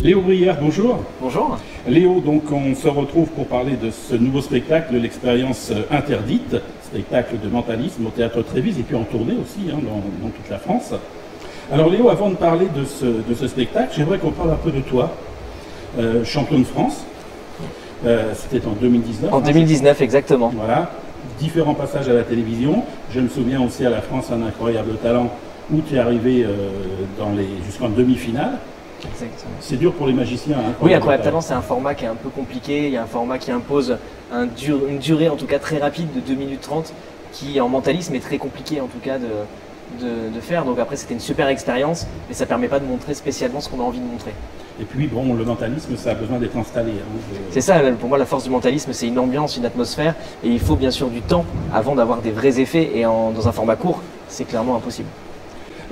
Léo Brière, bonjour. Bonjour. Léo, donc on se retrouve pour parler de ce nouveau spectacle, l'expérience interdite, spectacle de mentalisme au Théâtre Trévise et puis en tournée aussi dans toute la France. Alors Léo, avant de parler de ce spectacle, j'aimerais qu'on parle un peu de toi, champion de France. C'était en 2019. En 2019, exactement. Voilà, différents passages à la télévision. Je me souviens aussi à la France un incroyable talent où tu es arrivé jusqu'en demi-finale. Exactement. C'est dur pour les magiciens. Oui, Incroyable Talent, c'est un format qui est un peu compliqué. Il y a un format qui impose une durée en tout cas très rapide de 2 minutes 30 qui en mentalisme est très compliqué en tout cas de faire. Donc après c'était une super expérience, mais ça ne permet pas de montrer spécialement ce qu'on a envie de montrer. Et puis bon, le mentalisme, ça a besoin d'être installé. C'est ça, pour moi la force du mentalisme, c'est une ambiance, une atmosphère, et il faut bien sûr du temps avant d'avoir des vrais effets, et dans un format court, c'est clairement impossible.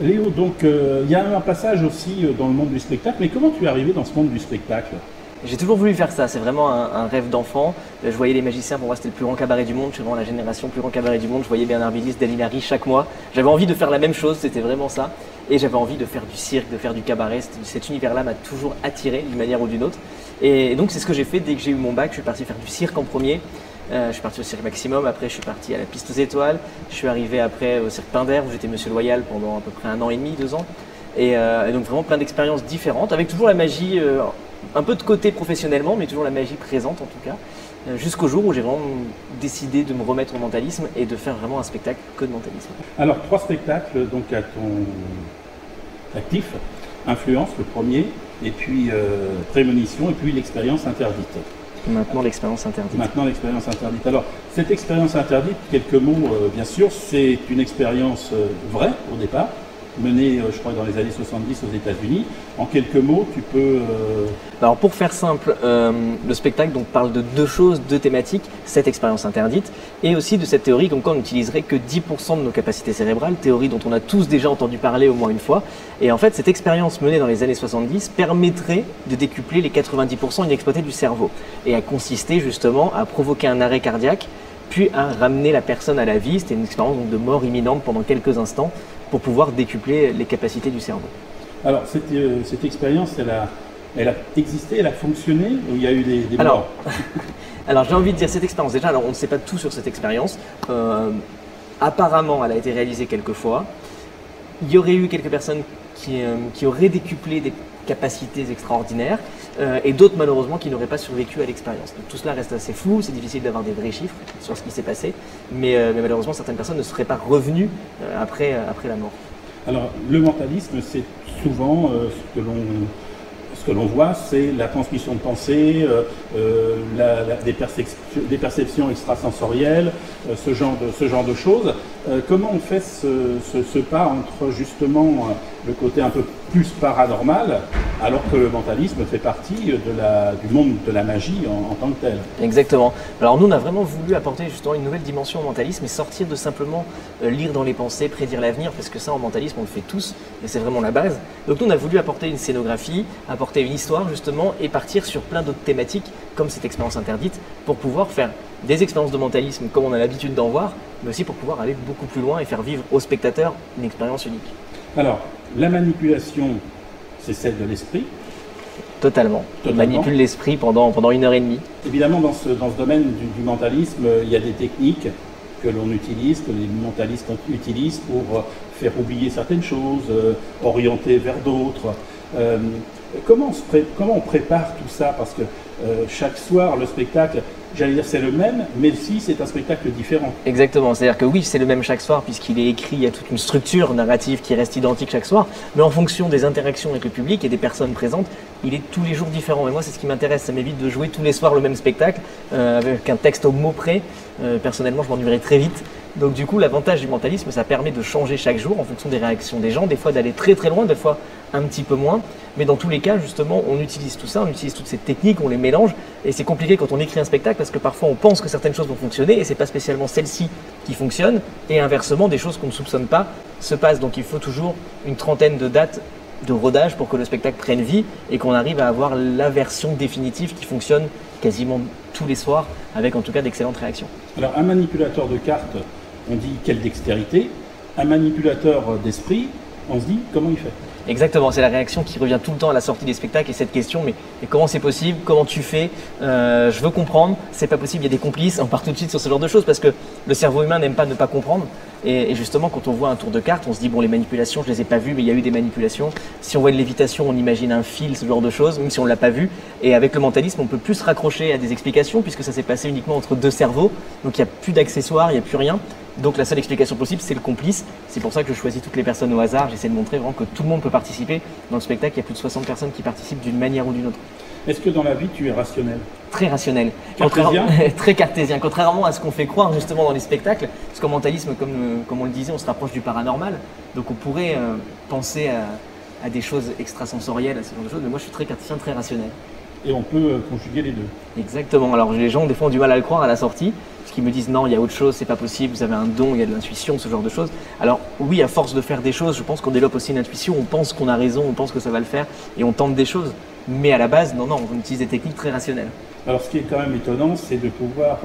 Léo, donc il y a un passage aussi dans le monde du spectacle, mais comment tu es arrivé dans ce monde du spectacle? J'ai toujours voulu faire ça, c'est vraiment un rêve d'enfant. Je voyais les magiciens, pour moi c'était le plus grand cabaret du monde, je suis vraiment la génération plus grand cabaret du monde. Je voyais Bernard Blier, Dali Larry chaque mois. J'avais envie de faire la même chose, c'était vraiment ça. Et j'avais envie de faire du cirque, de faire du cabaret. Cet univers-là m'a toujours attiré d'une manière ou d'une autre. Et donc c'est ce que j'ai fait dès que j'ai eu mon bac. Je suis parti faire du cirque en premier. Je suis parti au Cirque Maximum, après je suis parti à la Piste aux Étoiles. Je suis arrivé après au Cirque Pinder où j'étais Monsieur Loyal pendant à peu près 1 an et demi, 2 ans. Et donc vraiment plein d'expériences différentes, avec toujours la magie, un peu de côté professionnellement, mais toujours la magie présente en tout cas, jusqu'au jour où j'ai vraiment décidé de me remettre au mentalisme et de faire vraiment un spectacle que de mentalisme. Alors 3 spectacles donc à ton actif, Influence le premier, et puis Prémonition, et puis l'expérience interdite. Maintenant l'expérience interdite. Maintenant l'expérience interdite. Alors cette expérience interdite, quelques mots bien sûr, c'est une expérience vraie au départ, menée je crois dans les années 70 aux États-Unis. En quelques mots, tu peux... Alors pour faire simple, le spectacle donc, parle de 2 choses, 2 thématiques, cette expérience interdite et aussi de cette théorie comme quoi on n'utiliserait que 10% de nos capacités cérébrales, théorie dont on a tous déjà entendu parler au moins une fois. Et en fait cette expérience menée dans les années 70 permettrait de décupler les 90% inexploités du cerveau et à consister justement à provoquer un arrêt cardiaque puis à ramener la personne à la vie. C'était une expérience donc, de mort imminente pendant quelques instants pour pouvoir décupler les capacités du cerveau. Alors cette expérience, elle a existé, elle a fonctionné ou il y a eu des morts? Alors j'ai envie de dire cette expérience, déjà alors on ne sait pas tout sur cette expérience, apparemment elle a été réalisée quelques fois, il y aurait eu quelques personnes qui auraient décuplé des capacités extraordinaires et d'autres malheureusement qui n'auraient pas survécu à l'expérience. Donc tout cela reste assez flou, c'est difficile d'avoir des vrais chiffres sur ce qui s'est passé, mais malheureusement certaines personnes ne seraient pas revenues après la mort. Alors le mentalisme, c'est souvent ce que l'on voit, c'est la transmission de pensée, des perceptions extrasensorielles, ce genre de choses. Comment on fait ce pas entre justement le côté un peu plus paranormal, alors que le mentalisme fait partie du monde de la magie en tant que tel? Exactement. Alors nous, on a vraiment voulu apporter justement une nouvelle dimension au mentalisme et sortir de simplement lire dans les pensées, prédire l'avenir, parce que ça en mentalisme on le fait tous et c'est vraiment la base. Donc nous, on a voulu apporter une scénographie, apporter une histoire justement et partir sur plein d'autres thématiques comme cette expérience interdite pour pouvoir faire des expériences de mentalisme comme on a l'habitude d'en voir, mais aussi pour pouvoir aller beaucoup plus loin et faire vivre aux spectateurs une expérience unique. Alors, la manipulation, c'est celle de l'esprit. Totalement. On manipule l'esprit pendant 1 heure et demie. Évidemment, dans ce domaine du mentalisme, il y a des techniques que l'on utilise, que les mentalistes utilisent pour faire oublier certaines choses, orienter vers d'autres. Comment on prépare tout ça? Parce que chaque soir, le spectacle, j'allais dire c'est le même, mais si c'est un spectacle différent. Exactement, c'est-à-dire que oui, c'est le même chaque soir puisqu'il est écrit, il y a toute une structure narrative qui reste identique chaque soir, mais en fonction des interactions avec le public et des personnes présentes, il est tous les jours différent. Et moi, c'est ce qui m'intéresse, ça m'évite de jouer tous les soirs le même spectacle avec un texte au mot près. Personnellement, je m'ennuierais très vite. Donc du coup, l'avantage du mentalisme, ça permet de changer chaque jour en fonction des réactions des gens, des fois d'aller très très loin, des fois un petit peu moins. Mais dans tous les cas, justement, on utilise tout ça, on utilise toutes ces techniques, on les mélange. Et c'est compliqué quand on écrit un spectacle parce que parfois on pense que certaines choses vont fonctionner et c'est pas spécialement celles-ci qui fonctionnent. Et inversement, des choses qu'on ne soupçonne pas se passent. Donc il faut toujours une trentaine de dates de rodage pour que le spectacle prenne vie et qu'on arrive à avoir la version définitive qui fonctionne quasiment tous les soirs avec en tout cas d'excellentes réactions. Alors un manipulateur de cartes, on dit quelle dextérité, un manipulateur d'esprit, on se dit comment il fait. Exactement, c'est la réaction qui revient tout le temps à la sortie des spectacles et cette question, mais comment c'est possible, comment tu fais, je veux comprendre, c'est pas possible, il y a des complices, on part tout de suite sur ce genre de choses parce que le cerveau humain n'aime pas ne pas comprendre et justement quand on voit un tour de cartes, on se dit bon les manipulations je les ai pas vues mais il y a eu des manipulations, si on voit une lévitation on imagine un fil, ce genre de choses, même si on l'a pas vu et avec le mentalisme on peut plus se raccrocher à des explications puisque ça s'est passé uniquement entre deux cerveaux, donc il n'y a plus d'accessoires, il n'y a plus rien. Donc la seule explication possible, c'est le complice. C'est pour ça que je choisis toutes les personnes au hasard. J'essaie de montrer vraiment que tout le monde peut participer. Dans le spectacle, il y a plus de 60 personnes qui participent d'une manière ou d'une autre. Est-ce que dans la vie, tu es rationnel? Très rationnel. Cartésien? Très cartésien. Contrairement à ce qu'on fait croire justement dans les spectacles, parce qu'en mentalisme, comme on le disait, on se rapproche du paranormal. Donc on pourrait penser à des choses extrasensorielles, à ce genre de choses. Mais moi, je suis très cartésien, très rationnel. Et on peut conjuguer les deux. Exactement. Alors les gens, des fois, ont du mal à le croire à la sortie. Qui me disent non, il y a autre chose, c'est pas possible, vous avez un don, il y a de l'intuition, ce genre de choses. Alors oui, à force de faire des choses, je pense qu'on développe aussi une intuition, on pense qu'on a raison, on pense que ça va le faire et on tente des choses. Mais à la base, non, on utilise des techniques très rationnelles. Alors ce qui est quand même étonnant, c'est de pouvoir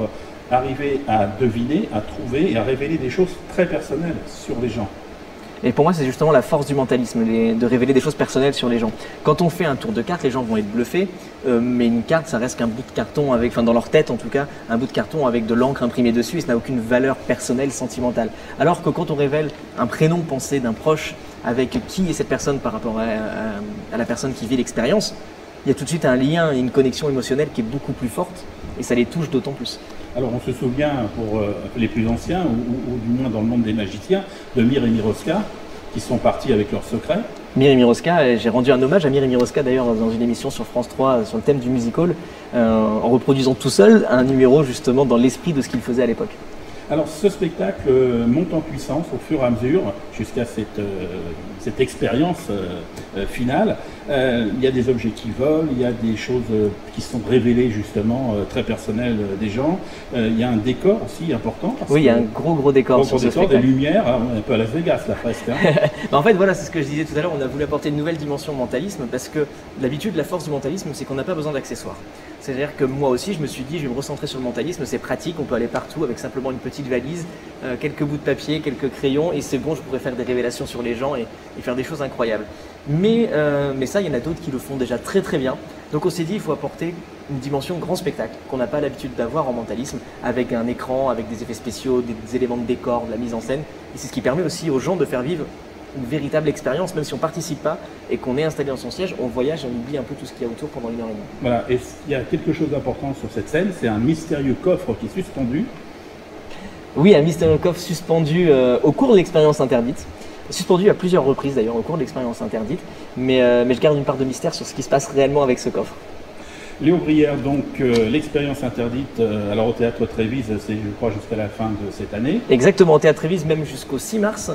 arriver à deviner, à trouver et à révéler des choses très personnelles sur les gens. Et pour moi, c'est justement la force du mentalisme, de révéler des choses personnelles sur les gens. Quand on fait un tour de cartes, les gens vont être bluffés, mais une carte, ça reste qu'un bout de carton, dans leur tête en tout cas, un bout de carton avec de l'encre imprimée dessus, et ça n'a aucune valeur personnelle, sentimentale. Alors que quand on révèle un prénom pensé d'un proche, avec qui est cette personne par rapport à la personne qui vit l'expérience, il y a tout de suite un lien et une connexion émotionnelle qui est beaucoup plus forte, et ça les touche d'autant plus. Alors on se souvient, pour les plus anciens, ou du moins dans le monde des magiciens, de Mir et Miroska, qui sont partis avec leurs secrets. Mir et Miroska, j'ai rendu un hommage à Mir et Miroska d'ailleurs dans une émission sur France 3 sur le thème du musical, en reproduisant tout seul un numéro justement dans l'esprit de ce qu'il faisait à l'époque. Alors ce spectacle monte en puissance au fur et à mesure jusqu'à cette expérience finale. Il y a des objets qui volent, il y a des choses qui sont révélées justement très personnelles des gens. Il y a un décor aussi important. Oui, il y a un gros décor sur ce spectacle. Des lumières, on est un peu à Las Vegas là presque. Hein. En fait voilà, c'est ce que je disais tout à l'heure, on a voulu apporter une nouvelle dimension au mentalisme parce que d'habitude la force du mentalisme c'est qu'on n'a pas besoin d'accessoires. C'est-à-dire que moi aussi je me suis dit je vais me recentrer sur le mentalisme, c'est pratique, on peut aller partout avec simplement une petite valise, quelques bouts de papier, quelques crayons et c'est bon, je pourrais faire des révélations sur les gens et faire des choses incroyables. Mais ça, il y en a d'autres qui le font déjà très bien. Donc on s'est dit il faut apporter une dimension grand spectacle qu'on n'a pas l'habitude d'avoir en mentalisme, avec un écran, avec des effets spéciaux, des éléments de décor, de la mise en scène. Et c'est ce qui permet aussi aux gens de faire vivre une véritable expérience, même si on ne participe pas et qu'on est installé dans son siège, on voyage et on oublie un peu tout ce qu'il y a autour pendant 1 heure et demie. Voilà, et il y a quelque chose d'important sur cette scène, c'est un mystérieux coffre qui est suspendu. Oui, un mystérieux coffre suspendu au cours de l'expérience interdite. Suspendu à plusieurs reprises d'ailleurs au cours de l'expérience interdite, mais je garde une part de mystère sur ce qui se passe réellement avec ce coffre. Léo Brière, donc l'expérience interdite, alors au Théâtre Trévise, c'est je crois jusqu'à la fin de cette année. Exactement, au Théâtre Trévise, même jusqu'au 6 mars,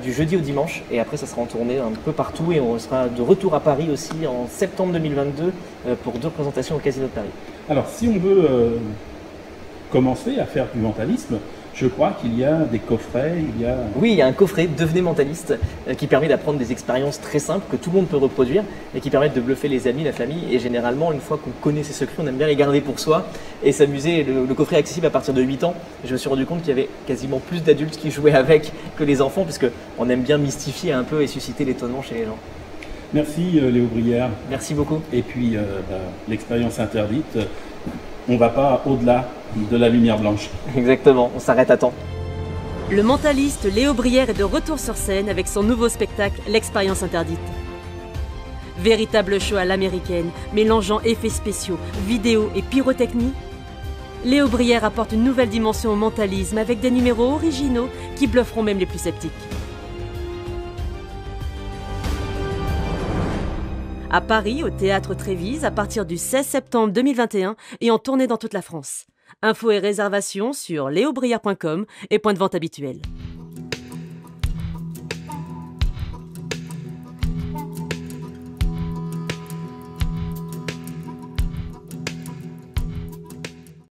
du jeudi au dimanche, et après ça sera en tournée un peu partout, et on sera de retour à Paris aussi en septembre 2022 pour 2 représentations au Casino de Paris. Alors si on veut commencer à faire du mentalisme, je crois qu'il y a des coffrets, Oui, il y a un coffret « Devenez mentaliste » qui permet d'apprendre des expériences très simples que tout le monde peut reproduire et qui permettent de bluffer les amis, la famille. Et généralement, une fois qu'on connaît ses secrets, on aime bien les garder pour soi et s'amuser. Le coffret est accessible à partir de 8 ans. Je me suis rendu compte qu'il y avait quasiment plus d'adultes qui jouaient avec que les enfants puisqu'on aime bien mystifier un peu et susciter l'étonnement chez les gens. Merci Léo Brière. Merci beaucoup. Et puis l'expérience interdite, on ne va pas au-delà de la lumière blanche. Exactement, on s'arrête à temps. Le mentaliste Léo Brière est de retour sur scène avec son nouveau spectacle L'expérience interdite. Véritable show à l'américaine, mélangeant effets spéciaux, vidéos et pyrotechnie, Léo Brière apporte une nouvelle dimension au mentalisme avec des numéros originaux qui blufferont même les plus sceptiques. À Paris, au Théâtre Trévise, à partir du 16 septembre 2021 et en tournée dans toute la France. Infos et réservations sur leobrière.com et point de vente habituel.